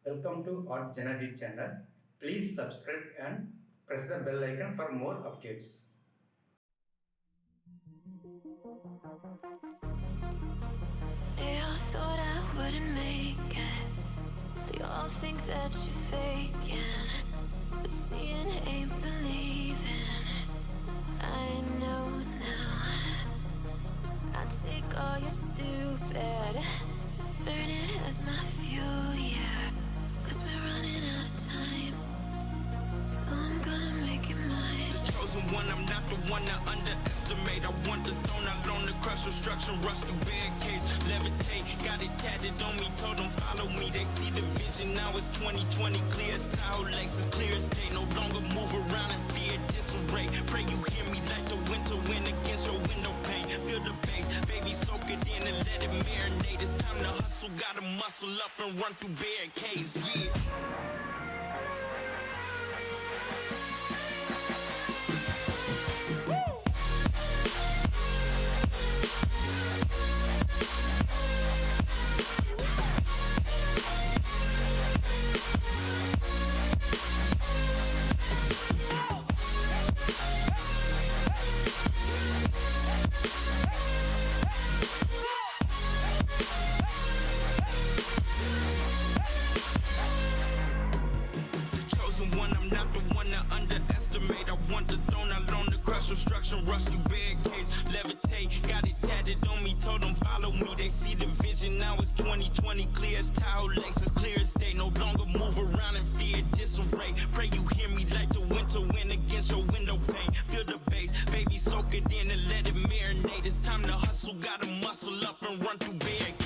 Welcome to artjanag channel. Please subscribe and press the bell icon for more updates. They all thought I wouldn't make it. They all think that you're faking, but seeing ain't believing. I know now. I take all your stupid, burn it as my fuel, yeah. 'Cause we're running out of time, so I'm gonna make it mine. The chosen one, I'm not the one to underestimate. I want the throne, I loan the crush obstruction, rush through barricades, levitate. Got it tatted on me, told them follow me. They see the vision, now it's 2020, clear as Tahoe lakes, clear as day. No longer move around in fear, disarray. Pray you hear me like the winter wind against your window pane. Feel the bass, baby, soak it in and let it marinate. It's time to hustle, gotta muscle up and run through barricades, yeah. One, I'm not the one to underestimate. I want the throne, I loan the crush obstruction, rush through barricades, levitate. Got it tatted on me, told them follow me. They see the vision, now it's 2020, clear as Tahoe lakes, as clear as day. No longer move around in fear, disarray. Pray you hear me like the winter wind against your window pane. Feel the bass, baby, soak it in and let it marinate. It's time to hustle, gotta muscle up and run through barricades.